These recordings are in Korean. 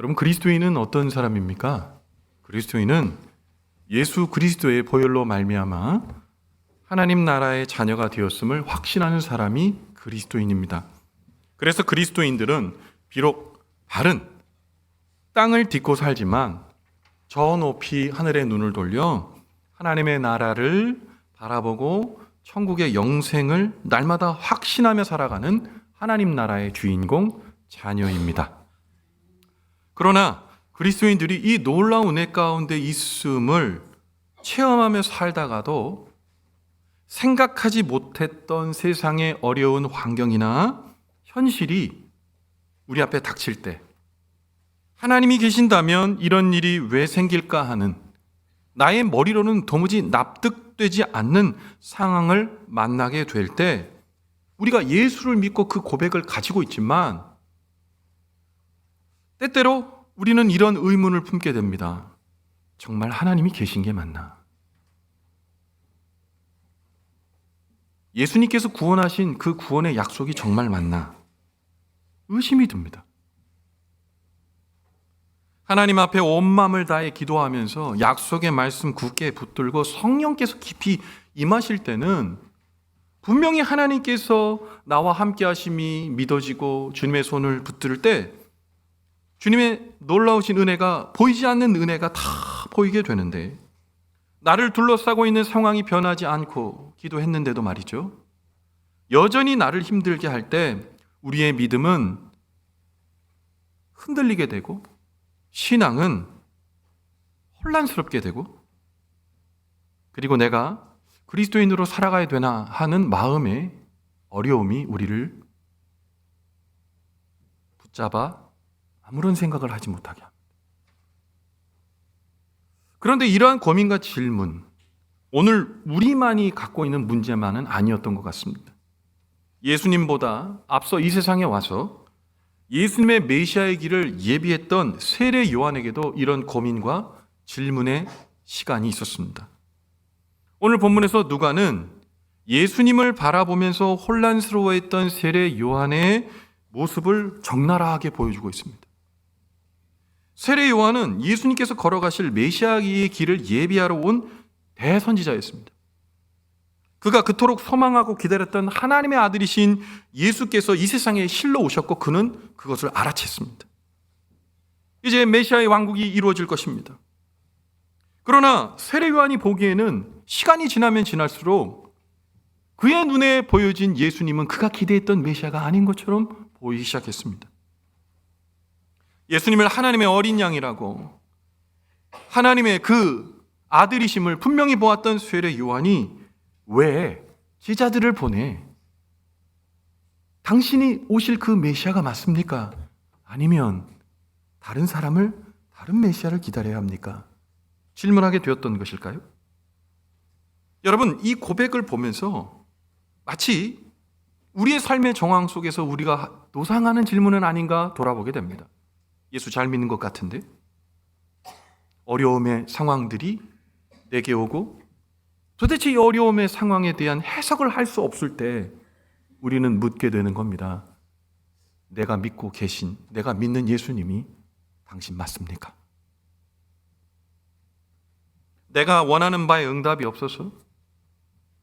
여러분, 그리스도인은 어떤 사람입니까? 그리스도인은 예수 그리스도의 보혈로 말미암아 하나님 나라의 자녀가 되었음을 확신하는 사람이 그리스도인입니다. 그래서 그리스도인들은 비록 발은 땅을 딛고 살지만 저 높이 하늘의 눈을 돌려 하나님의 나라를 바라보고 천국의 영생을 날마다 확신하며 살아가는 하나님 나라의 주인공 자녀입니다. 그러나 그리스도인들이 이 놀라운 은혜 가운데 있음을 체험하며 살다가도 생각하지 못했던 세상의 어려운 환경이나 현실이 우리 앞에 닥칠 때 하나님이 계신다면 이런 일이 왜 생길까 하는 나의 머리로는 도무지 납득되지 않는 상황을 만나게 될 때 우리가 예수를 믿고 그 고백을 가지고 있지만 때때로 우리는 이런 의문을 품게 됩니다. 정말 하나님이 계신 게 맞나? 예수님께서 구원하신 그 구원의 약속이 정말 맞나? 의심이 듭니다. 하나님 앞에 온 마음을 다해 기도하면서 약속의 말씀 굳게 붙들고 성령께서 깊이 임하실 때는 분명히 하나님께서 나와 함께 하심이 믿어지고 주님의 손을 붙들 때 주님의 놀라우신 은혜가 보이지 않는 은혜가 다 보이게 되는데 나를 둘러싸고 있는 상황이 변하지 않고 기도했는데도 말이죠. 여전히 나를 힘들게 할 때 우리의 믿음은 흔들리게 되고 신앙은 혼란스럽게 되고 그리고 내가 그리스도인으로 살아가야 되나 하는 마음의 어려움이 우리를 붙잡아 아무런 생각을 하지 못하게 합니다. 그런데 이러한 고민과 질문, 오늘 우리만이 갖고 있는 문제만은 아니었던 것 같습니다. 예수님보다 앞서 이 세상에 와서 예수님의 메시아의 길을 예비했던 세례 요한에게도 이런 고민과 질문의 시간이 있었습니다. 오늘 본문에서 누가는 예수님을 바라보면서 혼란스러워했던 세례 요한의 모습을 적나라하게 보여주고 있습니다. 세례 요한은 예수님께서 걸어가실 메시아의 길을 예비하러 온 대선지자였습니다. 그가 그토록 소망하고 기다렸던 하나님의 아들이신 예수께서 이 세상에 실로 오셨고 그는 그것을 알아챘습니다. 이제 메시아의 왕국이 이루어질 것입니다. 그러나 세례 요한이 보기에는 시간이 지나면 지날수록 그의 눈에 보여진 예수님은 그가 기대했던 메시아가 아닌 것처럼 보이기 시작했습니다. 예수님을 하나님의 어린 양이라고 하나님의 그 아들이심을 분명히 보았던 세례 요한이 왜 제자들을 보내 당신이 오실 그 메시아가 맞습니까? 아니면 다른 메시아를 기다려야 합니까? 질문하게 되었던 것일까요? 여러분, 이 고백을 보면서 마치 우리의 삶의 정황 속에서 우리가 노상하는 질문은 아닌가 돌아보게 됩니다. 예수 잘 믿는 것 같은데 어려움의 상황들이 내게 오고 도대체 이 어려움의 상황에 대한 해석을 할 수 없을 때 우리는 묻게 되는 겁니다. 내가 믿는 예수님이 당신 맞습니까? 내가 원하는 바에 응답이 없어서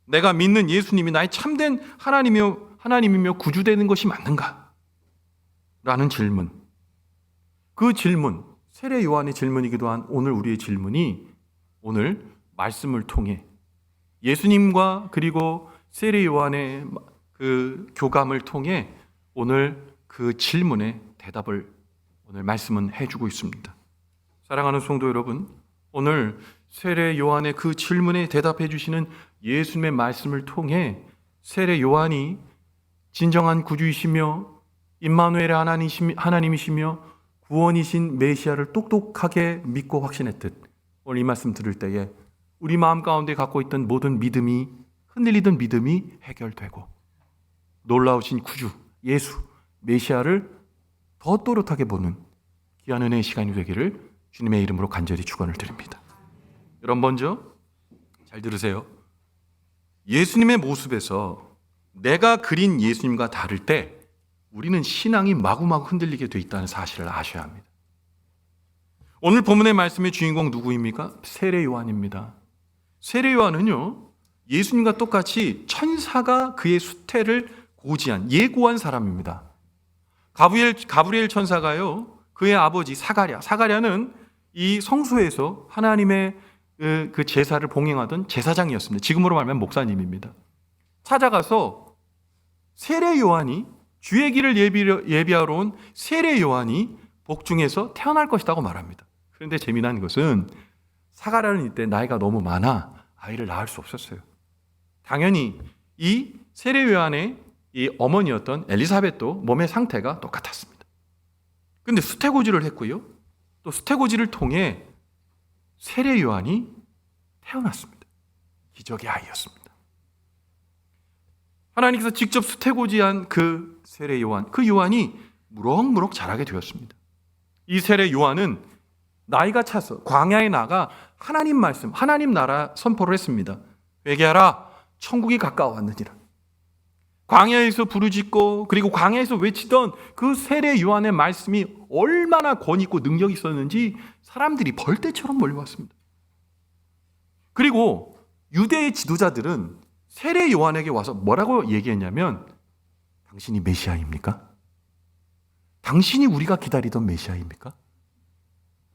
내가 믿는 예수님이 나의 참된 하나님이며 구주되는 것이 맞는가? 라는 질문. 그 질문, 세례 요한의 질문이기도 한 오늘 우리의 질문이 오늘 말씀을 통해 예수님과 그리고 세례 요한의 그 교감을 통해 오늘 그 질문에 대답을 오늘 말씀은 해주고 있습니다. 사랑하는 성도 여러분, 오늘 세례 요한의 그 질문에 대답해 주시는 예수님의 말씀을 통해 세례 요한이 진정한 구주이시며 임마누엘의 하나님이시며 구원이신 메시아를 똑똑하게 믿고 확신했듯 오늘 이 말씀 들을 때에 우리 마음 가운데 갖고 있던 모든 믿음이 흔들리던 믿음이 해결되고 놀라우신 구주 예수 메시아를 더 또렷하게 보는 귀한 은혜의 시간이 되기를 주님의 이름으로 간절히 축원을 드립니다. 여러분, 먼저 잘 들으세요. 예수님의 모습에서 내가 그린 예수님과 다를 때 우리는 신앙이 마구마구 흔들리게 돼 있다는 사실을 아셔야 합니다. 오늘 본문의 말씀의 주인공 누구입니까? 세례 요한입니다. 세례 요한은요, 예수님과 똑같이 천사가 그의 수태를 고지한, 예고한 사람입니다. 가브리엘 천사가요, 그의 아버지 사가랴는 이 성소에서 하나님의 그 제사를 봉행하던 제사장이었습니다. 지금으로 말하면 목사님입니다. 찾아가서 세례 요한이, 주의 길을 예비하러 온 세례 요한이 복중에서 태어날 것이라고 말합니다. 그런데 재미난 것은 사가랴는 이때 나이가 너무 많아 아이를 낳을 수 없었어요. 당연히 이 세례 요한의 이 어머니였던 엘리사벳도 몸의 상태가 똑같았습니다. 그런데 수태고지를 했고요, 또 수태고지를 통해 세례 요한이 태어났습니다. 기적의 아이였습니다. 하나님께서 직접 수태고지한 그 세례 요한, 그 요한이 무럭무럭 자라게 되었습니다. 이 세례 요한은 나이가 차서 광야에 나가 하나님 말씀, 하나님 나라 선포를 했습니다. 회개하라, 천국이 가까워왔느니라. 광야에서 부르짖고 그리고 광야에서 외치던 그 세례 요한의 말씀이 얼마나 권위 있고 능력이 있었는지 사람들이 벌떼처럼 몰려왔습니다. 그리고 유대의 지도자들은 세례 요한에게 와서 뭐라고 얘기했냐면, 당신이 메시아입니까? 당신이 우리가 기다리던 메시아입니까?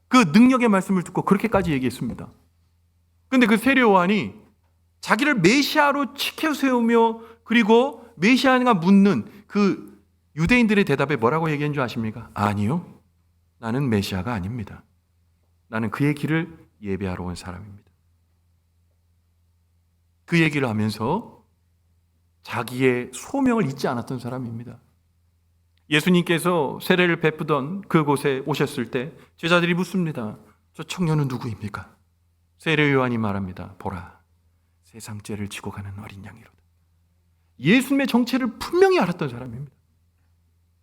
그 능력의 말씀을 듣고 그렇게까지 얘기했습니다. 그런데 그 세례 요한이 자기를 메시아로 치켜 세우며 그리고 메시아가 묻는 그 유대인들의 대답에 뭐라고 얘기한 줄 아십니까? 아니요, 나는 메시아가 아닙니다. 나는 그의 길을 예배하러 온 사람입니다. 그 얘기를 하면서 자기의 소명을 잊지 않았던 사람입니다. 예수님께서 세례를 베푸던 그곳에 오셨을 때 제자들이 묻습니다. 저 청년은 누구입니까? 세례 요한이 말합니다. 보라, 세상 죄를 지고 가는 어린 양이로다. 예수님의 정체를 분명히 알았던 사람입니다.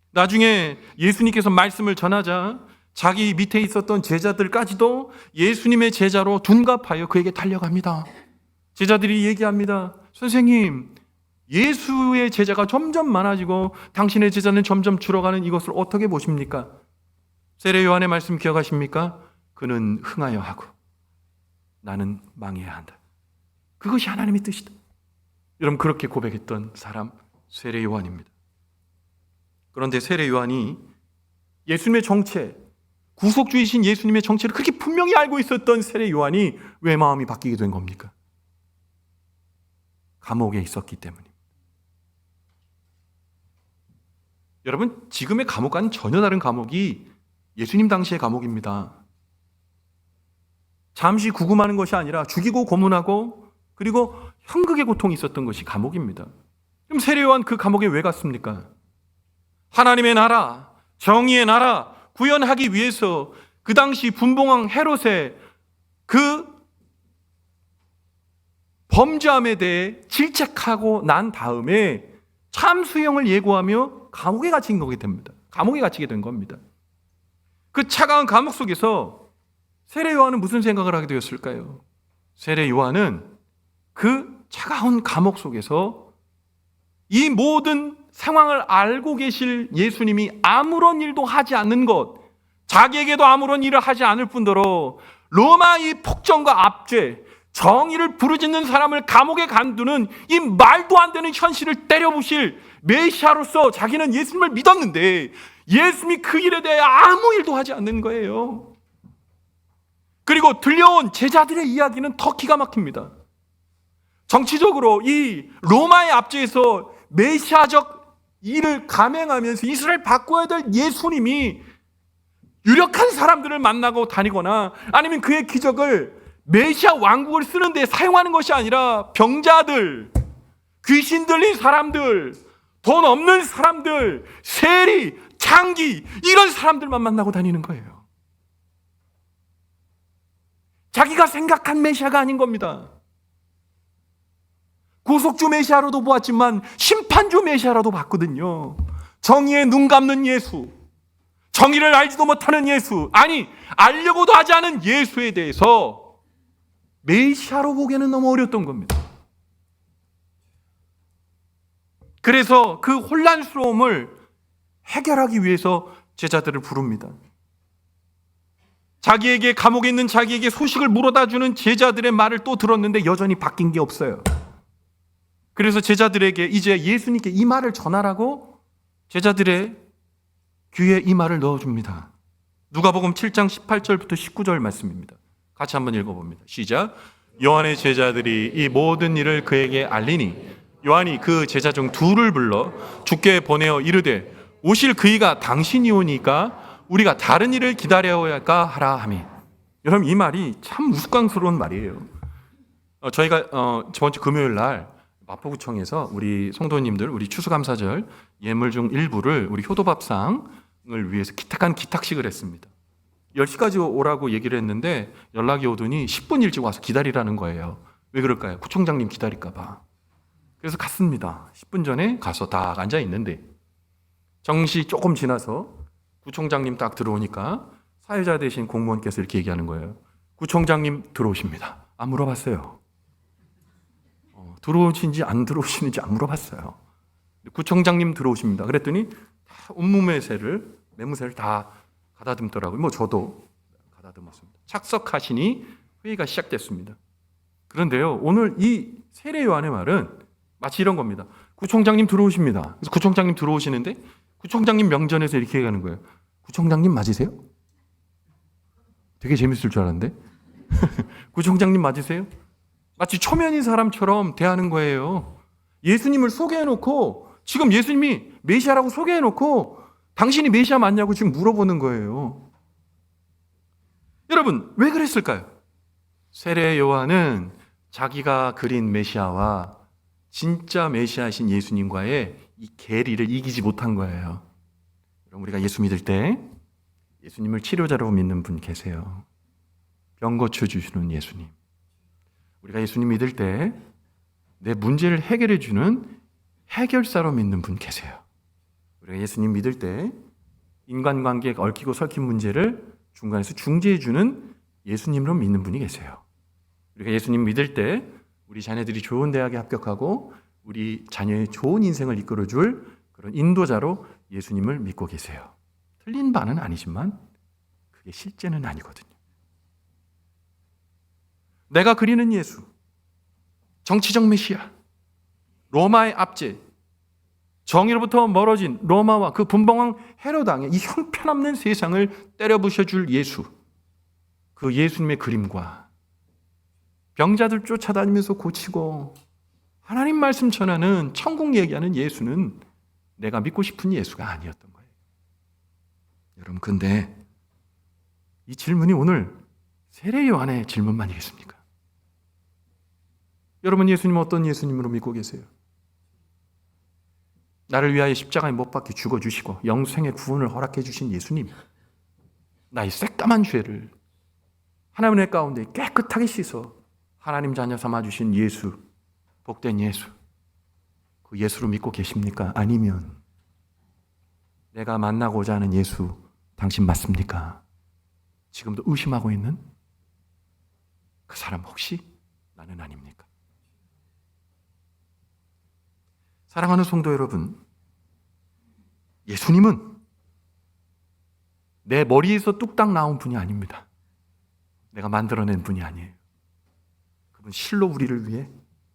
나중에 예수님께서 말씀을 전하자 자기 밑에 있었던 제자들까지도 예수님의 제자로 둔갑하여 그에게 달려갑니다. 제자들이 얘기합니다. 선생님, 예수의 제자가 점점 많아지고 당신의 제자는 점점 줄어가는 이것을 어떻게 보십니까? 세례 요한의 말씀 기억하십니까? 그는 흥하여 하고 나는 망해야 한다. 그것이 하나님의 뜻이다. 여러분, 그렇게 고백했던 사람 세례 요한입니다. 그런데 세례 요한이 예수님의 정체, 구속주이신 예수님의 정체를 그렇게 분명히 알고 있었던 세례 요한이 왜 마음이 바뀌게 된 겁니까? 감옥에 있었기 때문입니다. 여러분, 지금의 감옥과는 전혀 다른 감옥이 예수님 당시의 감옥입니다. 잠시 구금하는 것이 아니라 죽이고 고문하고 그리고 형극의 고통이 있었던 것이 감옥입니다. 그럼 세례 요한 그 감옥에 왜 갔습니까? 하나님의 나라, 정의의 나라 구현하기 위해서 그 당시 분봉왕 헤롯의 그 범죄함에 대해 질책하고 난 다음에 참수형을 예고하며 감옥에 갇힌 거게 됩니다. 감옥에 갇히게 된 겁니다. 그 차가운 감옥 속에서 세례 요한은 무슨 생각을 하게 되었을까요? 세례 요한은 그 차가운 감옥 속에서 이 모든 상황을 알고 계실 예수님이 아무런 일도 하지 않는 것, 자기에게도 아무런 일을 하지 않을 뿐더러 로마의 폭정과 압제, 정의를 부르짖는 사람을 감옥에 간두는 이 말도 안 되는 현실을 때려부실 메시아로서 자기는 예수님을 믿었는데 예수님이 그 일에 대해 아무 일도 하지 않는 거예요. 그리고 들려온 제자들의 이야기는 더 기가 막힙니다. 정치적으로 이 로마의 압제에서 메시아적 일을 감행하면서 이스라엘 바꿔야 될 예수님이 유력한 사람들을 만나고 다니거나 아니면 그의 기적을 메시아 왕국을 쓰는 데 사용하는 것이 아니라 병자들, 귀신 들린 사람들, 돈 없는 사람들, 세리, 창기 이런 사람들만 만나고 다니는 거예요. 자기가 생각한 메시아가 아닌 겁니다. 구속주 메시아로도 보았지만 심판주 메시아로도 봤거든요. 정의에 눈 감는 예수, 정의를 알지도 못하는 예수, 아니 알려고도 하지 않은 예수에 대해서 메시아로 보기에는 너무 어려웠던 겁니다. 그래서 그 혼란스러움을 해결하기 위해서 제자들을 부릅니다. 자기에게 감옥에 있는 자기에게 소식을 물어다 주는 제자들의 말을 또 들었는데 여전히 바뀐 게 없어요. 그래서 제자들에게 이제 예수님께 이 말을 전하라고 제자들의 귀에 이 말을 넣어줍니다. 누가복음 7장 18절부터 19절 말씀입니다. 같이 한번 읽어봅니다. 시작. 요한의 제자들이 이 모든 일을 그에게 알리니 요한이 그 제자 중 둘을 불러 주께 보내어 이르되 오실 그이가 당신이 오니까 우리가 다른 일을 기다려야 할까 하라 하며. 여러분, 이 말이 참 우스꽝스러운 말이에요. 저희가 저번 주 금요일 날 마포구청에서 우리 성도님들 우리 추수감사절 예물 중 일부를 우리 효도밥상을 위해서 기탁한 기탁식을 했습니다. 10시까지 오라고 얘기를 했는데 연락이 오더니 10분 일찍 와서 기다리라는 거예요. 왜 그럴까요? 구청장님 기다릴까 봐. 그래서 갔습니다. 10분 전에 가서 딱 앉아 있는데 정시 조금 지나서 구청장님 딱 들어오니까 사회자 대신 공무원께서 이렇게 얘기하는 거예요. 구청장님 들어오십니다. 안 물어봤어요. 들어오신지 안 들어오시는지 안 물어봤어요. 구청장님 들어오십니다. 그랬더니 매무새를 다 가다듬더라고요. 저도 가다듬었습니다. 착석하시니 회의가 시작됐습니다. 그런데요, 오늘 이 세례 요한의 말은 마치 이런 겁니다. 구청장님 들어오십니다. 그래서 구청장님 들어오시는데 구청장님 명전에서 이렇게 얘기하는 거예요. 구청장님 맞으세요? 되게 재밌을 줄 알았는데. 구청장님 맞으세요? 마치 초면인 사람처럼 대하는 거예요. 예수님을 소개해놓고 지금 예수님이 메시아라고 소개해놓고 당신이 메시아 맞냐고 지금 물어보는 거예요. 여러분, 왜 그랬을까요? 세례 요한은 자기가 그린 메시아와 진짜 메시아이신 예수님과의 이 괴리를 이기지 못한 거예요. 여러분, 우리가 예수 믿을 때 예수님을 치료자로 믿는 분 계세요. 병 고쳐주시는 예수님. 우리가 예수님 믿을 때 내 문제를 해결해 주는 해결사로 믿는 분 계세요. 우리가 예수님 믿을 때 인간관계에 얽히고 설킨 문제를 중간에서 중재해 주는 예수님으로 믿는 분이 계세요. 우리가 예수님 믿을 때 우리 자녀들이 좋은 대학에 합격하고 우리 자녀의 좋은 인생을 이끌어줄 그런 인도자로 예수님을 믿고 계세요. 틀린 바는 아니지만 그게 실제는 아니거든요. 내가 그리는 예수, 정치적 메시아, 로마의 압제, 정의로부터 멀어진 로마와 그 분봉왕 헤롯 왕의 이 형편없는 세상을 때려부셔줄 예수, 그 예수님의 그림과 병자들 쫓아다니면서 고치고 하나님 말씀 전하는 천국 얘기하는 예수는 내가 믿고 싶은 예수가 아니었던 거예요. 여러분, 근데 이 질문이 오늘 세례 요한의 질문만이겠습니까? 여러분, 예수님 어떤 예수님으로 믿고 계세요? 나를 위하여 십자가에 못 박혀 죽어주시고 영생의 구원을 허락해 주신 예수님, 나의 새까만 죄를 하나님의 가운데 깨끗하게 씻어 하나님 자녀 삼아주신 예수, 복된 예수, 그 예수로 믿고 계십니까? 아니면 내가 만나고자 하는 예수 당신 맞습니까? 지금도 의심하고 있는 그 사람 혹시 나는 아닙니까? 사랑하는 성도 여러분, 예수님은 내 머리에서 뚝딱 나온 분이 아닙니다. 내가 만들어낸 분이 아니에요. 그분 실로 우리를 위해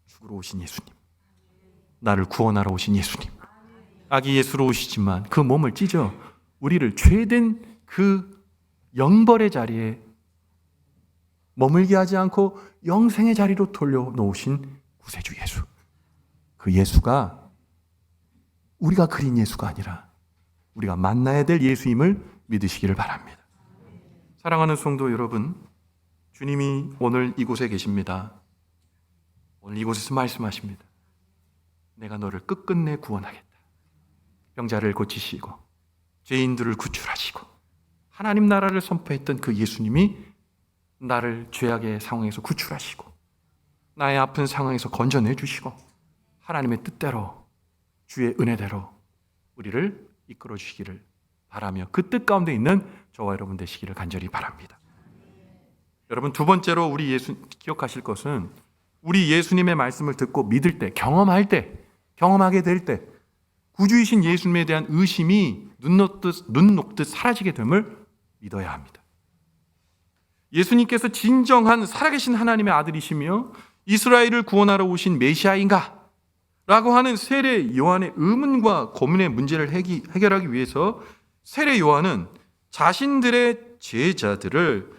죽으러 오신 예수님, 나를 구원하러 오신 예수님, 아기 예수로 오시지만 그 몸을 찢어 우리를 죄된 그 영벌의 자리에 머물게 하지 않고 영생의 자리로 돌려놓으신 구세주 예수, 그 예수가 우리가 그린 예수가 아니라 우리가 만나야 될 예수임을 믿으시기를 바랍니다. 사랑하는 성도 여러분, 주님이 오늘 이곳에 계십니다. 오늘 이곳에서 말씀하십니다. 내가 너를 끝끝내 구원하겠다. 병자를 고치시고 죄인들을 구출하시고 하나님 나라를 선포했던 그 예수님이 나를 죄악의 상황에서 구출하시고 나의 아픈 상황에서 건져내 주시고 하나님의 뜻대로 주의 은혜대로 우리를 이끌어 주시기를 바라며 그 뜻 가운데 있는 저와 여러분 되시기를 간절히 바랍니다. 여러분, 두 번째로 우리 예수 기억하실 것은 우리 예수님의 말씀을 듣고 믿을 때, 경험하게 될 때 구주이신 예수님에 대한 의심이 눈 녹듯 사라지게 됨을 믿어야 합니다. 예수님께서 진정한 살아계신 하나님의 아들이시며 이스라엘을 구원하러 오신 메시아인가? 라고 하는 세례 요한의 의문과 고민의 문제를 해결하기 위해서 세례 요한은 자신들의 제자들을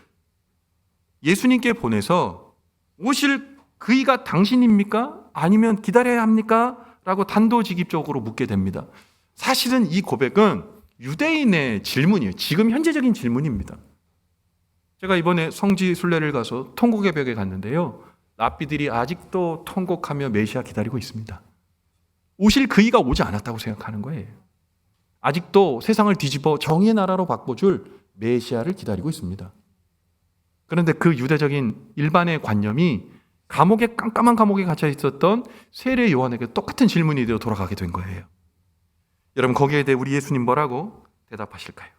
예수님께 보내서 오실 그이가 당신입니까? 아니면 기다려야 합니까? 라고 단도직입적으로 묻게 됩니다. 사실은 이 고백은 유대인의 질문이에요. 지금 현재적인 질문입니다. 제가 이번에 성지 순례를 가서 통곡의 벽에 갔는데요. 랍비들이 아직도 통곡하며 메시아 기다리고 있습니다. 오실 그이가 오지 않았다고 생각하는 거예요. 아직도 세상을 뒤집어 정의의 나라로 바꿔줄 메시아를 기다리고 있습니다. 그런데 그 유대적인 일반의 관념이 깜깜한 감옥에 갇혀 있었던 세례 요한에게 똑같은 질문이 되어 돌아가게 된 거예요. 여러분, 거기에 대해 우리 예수님 뭐라고 대답하실까요?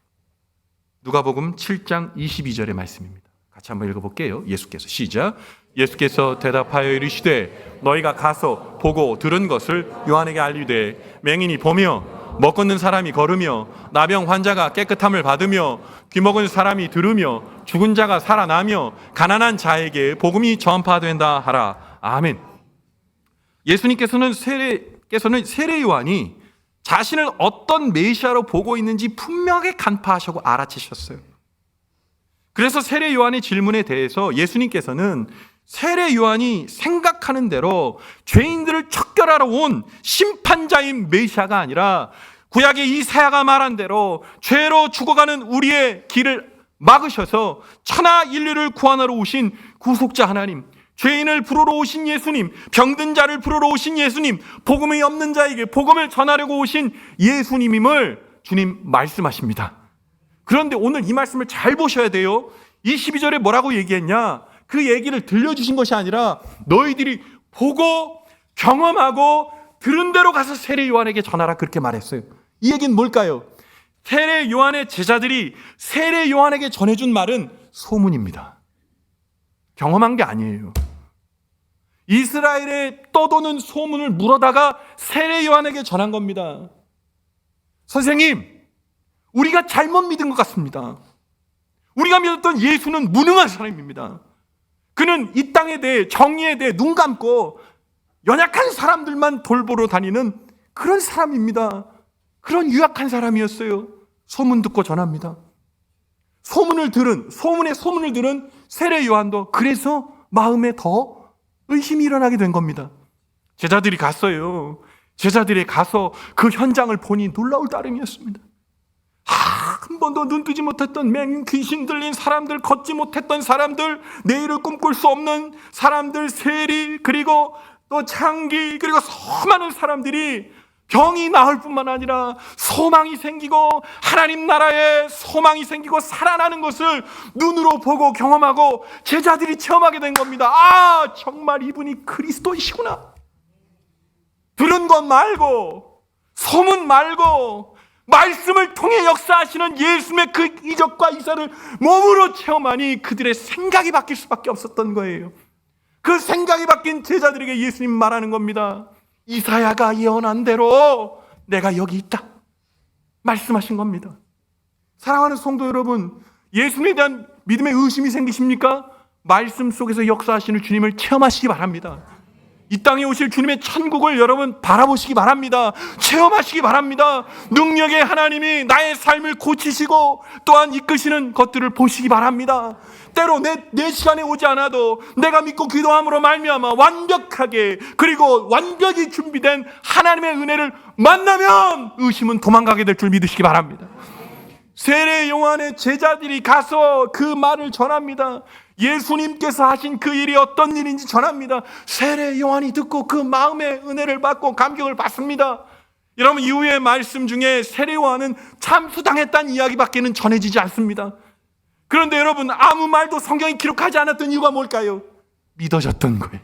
누가복음 7장 22절의 말씀입니다. 같이 한번 읽어볼게요. 예수께서 시작. 예수께서 대답하여 이르시되 너희가 가서 보고 들은 것을 요한에게 알리되 맹인이 보며 먹 걷는 사람이 걸으며 나병 환자가 깨끗함을 받으며 귀먹은 사람이 들으며 죽은 자가 살아나며 가난한 자에게 복음이 전파된다 하라. 아멘. 예수님께서는 세례 요한이 자신을 어떤 메시아로 보고 있는지 분명하게 간파하시고 알아채셨어요. 그래서 세례 요한의 질문에 대해서 예수님께서는 세례 요한이 생각하는 대로 죄인들을 척결하러 온 심판자인 메시아가 아니라 구약의 이사야가 말한 대로 죄로 죽어가는 우리의 길을 막으셔서 천하 인류를 구원하러 오신 구속자 하나님, 죄인을 부르러 오신 예수님, 병든 자를 부르러 오신 예수님, 복음이 없는 자에게 복음을 전하려고 오신 예수님임을 주님 말씀하십니다. 그런데 오늘 이 말씀을 잘 보셔야 돼요. 이 12절에 뭐라고 얘기했냐? 그 얘기를 들려주신 것이 아니라 너희들이 보고 경험하고 들은 대로 가서 세례 요한에게 전하라, 그렇게 말했어요. 이 얘기는 뭘까요? 세례 요한의 제자들이 세례 요한에게 전해준 말은 소문입니다. 경험한 게 아니에요. 이스라엘에 떠도는 소문을 물어다가 세례 요한에게 전한 겁니다. 선생님, 우리가 잘못 믿은 것 같습니다. 우리가 믿었던 예수는 무능한 사람입니다. 그는 이 땅에 대해, 정의에 대해 눈 감고 연약한 사람들만 돌보러 다니는 그런 사람입니다. 그런 유약한 사람이었어요. 소문 듣고 전합니다. 소문의 소문을 들은 세례 요한도 그래서 마음에 더 의심이 일어나게 된 겁니다. 제자들이 갔어요. 제자들이 가서 그 현장을 보니 놀라울 따름이었습니다. 한 번도 눈 뜨지 못했던 맹인, 귀신 들린 사람들, 걷지 못했던 사람들, 내일을 꿈꿀 수 없는 사람들, 세리, 그리고 또 장기, 그리고 수많은 사람들이 병이 나을 뿐만 아니라 소망이 생기고 하나님 나라에 소망이 생기고 살아나는 것을 눈으로 보고 경험하고 제자들이 체험하게 된 겁니다. 아, 정말 이분이 그리스도이시구나. 들은 것 말고, 소문 말고, 말씀을 통해 역사하시는 예수님의 그 이적과 이사를 몸으로 체험하니 그들의 생각이 바뀔 수밖에 없었던 거예요. 그 생각이 바뀐 제자들에게 예수님 말하는 겁니다. 이사야가 예언한 대로 내가 여기 있다 말씀하신 겁니다. 사랑하는 성도 여러분, 예수님에 대한 믿음의 의심이 생기십니까? 말씀 속에서 역사하시는 주님을 체험하시기 바랍니다. 이 땅에 오실 주님의 천국을 여러분 바라보시기 바랍니다. 체험하시기 바랍니다. 능력의 하나님이 나의 삶을 고치시고 또한 이끄시는 것들을 보시기 바랍니다. 때로 내 시간에 오지 않아도 내가 믿고 기도함으로 말미암아 완벽하게, 그리고 완벽히 준비된 하나님의 은혜를 만나면 의심은 도망가게 될 줄 믿으시기 바랍니다. 세례 요한의 제자들이 가서 그 말을 전합니다. 예수님께서 하신 그 일이 어떤 일인지 전합니다. 세례 요한이 듣고 그 마음의 은혜를 받고 감격을 받습니다. 여러분, 이후의 말씀 중에 세례 요한은 참수당했다는 이야기밖에는 전해지지 않습니다. 그런데 여러분, 아무 말도 성경이 기록하지 않았던 이유가 뭘까요? 믿어졌던 거예요.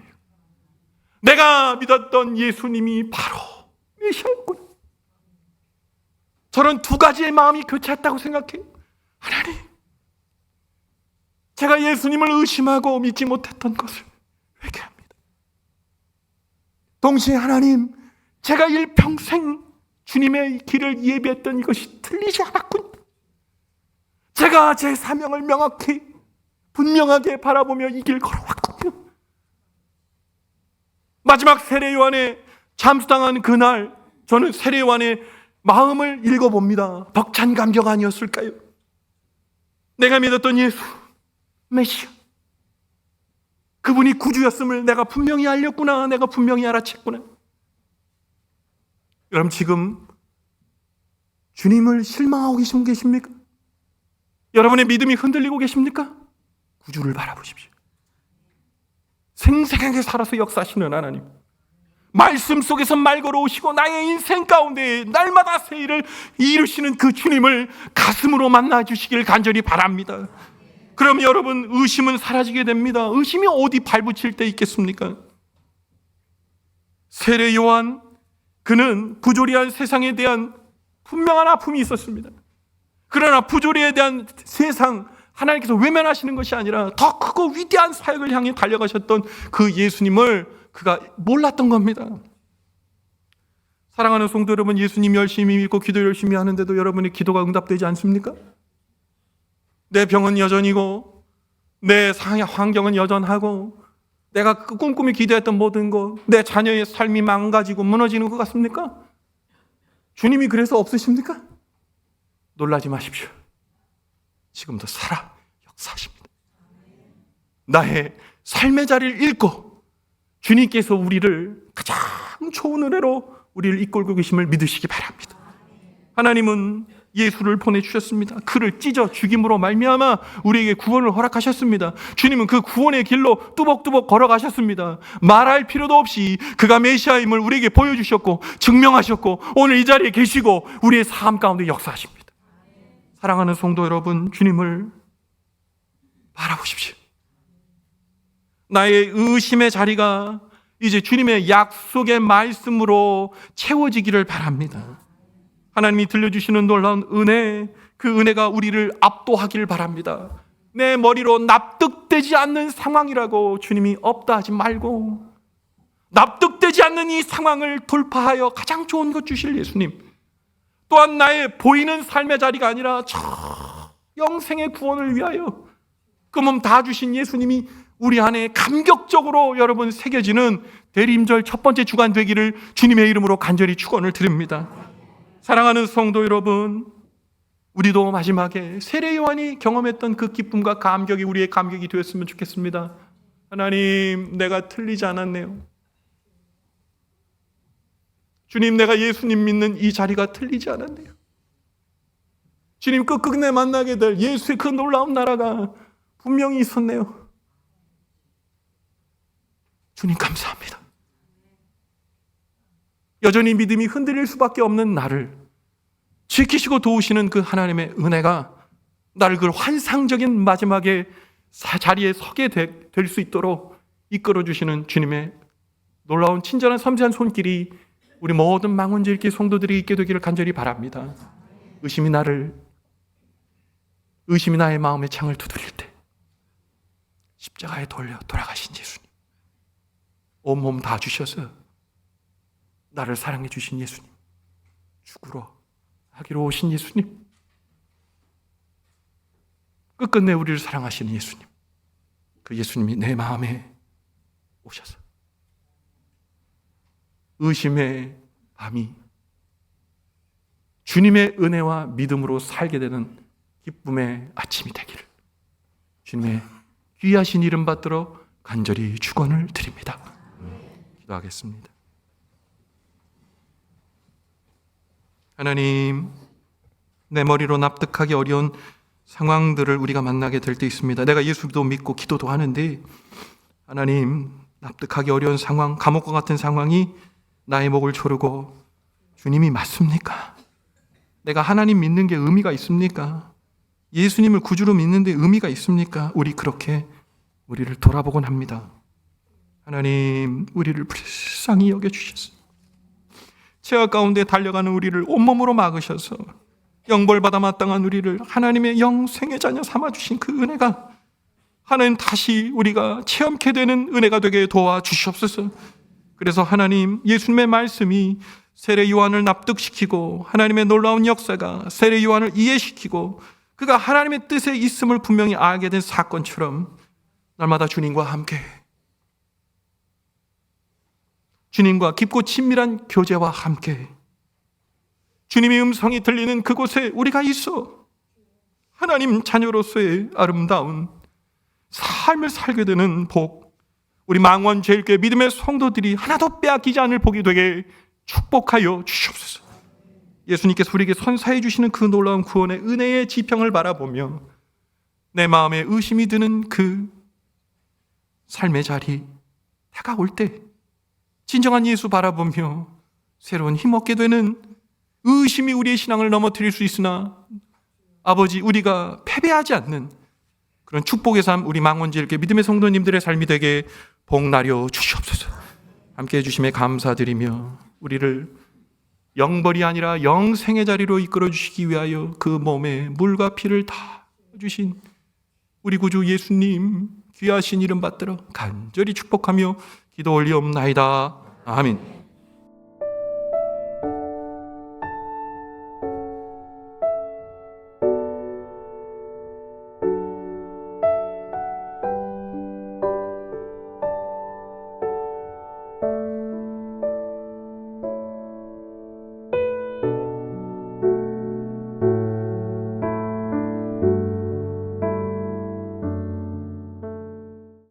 내가 믿었던 예수님이 바로 메시아였구나. 저는 두 가지의 마음이 교차했다고 생각해요. 하나님, 제가 예수님을 의심하고 믿지 못했던 것을 회개합니다. 동시에 하나님, 제가 일평생 주님의 길을 예비했던 이것이 틀리지 않았군요. 제가 제 사명을 명확히 분명하게 바라보며 이 길 걸어왔거든요. 마지막 세례 요한의 잠수당한 그날, 저는 세례 요한의 마음을 읽어봅니다. 벅찬 감격 아니었을까요? 내가 믿었던 예수 메시아, 그분이 구주였음을 내가 분명히 알렸구나, 내가 분명히 알아챘구나. 여러분, 지금 주님을 실망하고 계십니까? 여러분의 믿음이 흔들리고 계십니까? 구주를 바라보십시오. 생생하게 살아서 역사하시는 하나님, 말씀 속에서 말 걸어오시고 나의 인생 가운데 날마다 새 일을 이루시는 그 주님을 가슴으로 만나주시길 간절히 바랍니다. 그럼 여러분, 의심은 사라지게 됩니다. 의심이 어디 발붙일 때 있겠습니까? 세례 요한, 그는 부조리한 세상에 대한 분명한 아픔이 있었습니다. 그러나 부조리에 대한 세상, 하나님께서 외면하시는 것이 아니라 더 크고 위대한 사역을 향해 달려가셨던 그 예수님을 그가 몰랐던 겁니다. 사랑하는 성도 여러분, 예수님 열심히 믿고 기도 열심히 하는데도 여러분의 기도가 응답되지 않습니까? 내 병은 여전이고 내 환경은 여전하고 내가 꿈꾸며 기도했던 모든 것, 내 자녀의 삶이 망가지고 무너지는 것 같습니까? 주님이 그래서 없으십니까? 놀라지 마십시오. 지금도 살아 역사하십니다. 나의 삶의 자리를 잃고 주님께서 우리를 가장 좋은 은혜로 우리를 이끌고 계심을 믿으시기 바랍니다. 하나님은 예수를 보내주셨습니다. 그를 찢어 죽임으로 말미암아 우리에게 구원을 허락하셨습니다. 주님은 그 구원의 길로 뚜벅뚜벅 걸어가셨습니다. 말할 필요도 없이 그가 메시아임을 우리에게 보여주셨고 증명하셨고 오늘 이 자리에 계시고 우리의 삶 가운데 역사하십니다. 사랑하는 성도 여러분, 주님을 바라보십시오. 나의 의심의 자리가 이제 주님의 약속의 말씀으로 채워지기를 바랍니다. 하나님이 들려주시는 놀라운 은혜, 그 은혜가 우리를 압도하기를 바랍니다. 내 머리로 납득되지 않는 상황이라고 주님이 없다 하지 말고 납득되지 않는 이 상황을 돌파하여 가장 좋은 것 주실 예수님, 또한 나의 보이는 삶의 자리가 아니라 저 영생의 구원을 위하여 그 몸 다 주신 예수님이 우리 안에 감격적으로 여러분 새겨지는 대림절 첫 번째 주간 되기를 주님의 이름으로 간절히 축원을 드립니다. 사랑하는 성도 여러분, 우리도 마지막에 세례 요한이 경험했던 그 기쁨과 감격이 우리의 감격이 되었으면 좋겠습니다. 하나님, 내가 틀리지 않았네요. 주님, 내가 예수님 믿는 이 자리가 틀리지 않았네요. 주님, 끝끝내 만나게 될 예수의 그 놀라운 나라가 분명히 있었네요. 주님 감사합니다. 여전히 믿음이 흔들릴 수밖에 없는 나를 지키시고 도우시는 그 하나님의 은혜가 나를 그 환상적인 마지막에 자리에 서게 될 수 있도록 이끌어주시는 주님의 놀라운 친절한 섬세한 손길이 우리 모든 망원제일교회 성도들이 있게 되기를 간절히 바랍니다. 의심이 나의 마음의 창을 두드릴 때 십자가에 돌아가신 예수님, 온몸 다 주셔서 나를 사랑해 주신 예수님, 죽으러 하기로 오신 예수님, 끝끝내 우리를 사랑하시는 예수님, 그 예수님이 내 마음에 오셔서 의심의 밤이 주님의 은혜와 믿음으로 살게 되는 기쁨의 아침이 되기를 주님의 귀하신 이름 받들어 간절히 축원을 드립니다. 기도하겠습니다. 하나님, 내 머리로 납득하기 어려운 상황들을 우리가 만나게 될 때 있습니다. 내가 예수도 믿고 기도도 하는데 하나님, 납득하기 어려운 상황, 감옥과 같은 상황이 나의 목을 조르고 주님이 맞습니까? 내가 하나님 믿는 게 의미가 있습니까? 예수님을 구주로 믿는 데 의미가 있습니까? 우리를 돌아보곤 합니다. 하나님, 우리를 불쌍히 여겨주셔서 죄악 가운데 달려가는 우리를 온몸으로 막으셔서 영벌받아 마땅한 우리를 하나님의 영생의 자녀 삼아주신 그 은혜가 하나님 다시 우리가 체험케 되는 은혜가 되게 도와주시옵소서. 그래서 하나님, 예수님의 말씀이 세례 요한을 납득시키고 하나님의 놀라운 역사가 세례 요한을 이해시키고 그가 하나님의 뜻에 있음을 분명히 알게 된 사건처럼 날마다 주님과 함께 주님과 깊고 친밀한 교제와 함께 주님의 음성이 들리는 그곳에 우리가 있어 하나님 자녀로서의 아름다운 삶을 살게 되는 복, 우리 망원제일교회 믿음의 성도들이 하나도 빼앗기지 않을 복이 되게 축복하여 주시옵소서. 예수님께서 우리에게 선사해 주시는 그 놀라운 구원의 은혜의 지평을 바라보며 내 마음에 의심이 드는 그 삶의 자리 다가올 때 진정한 예수 바라보며 새로운 힘 얻게 되는 의심이 우리의 신앙을 넘어뜨릴 수 있으나 아버지 우리가 패배하지 않는 그런 축복의 삶 우리 망원제일교회 믿음의 성도님들의 삶이 되게 복나려 주시옵소서. 함께해 주심에 감사드리며 우리를 영벌이 아니라 영생의 자리로 이끌어 주시기 위하여 그 몸에 물과 피를 다 주신 우리 구주 예수님 귀하신 이름 받들어 간절히 축복하며 기도 올리옵나이다. 아멘.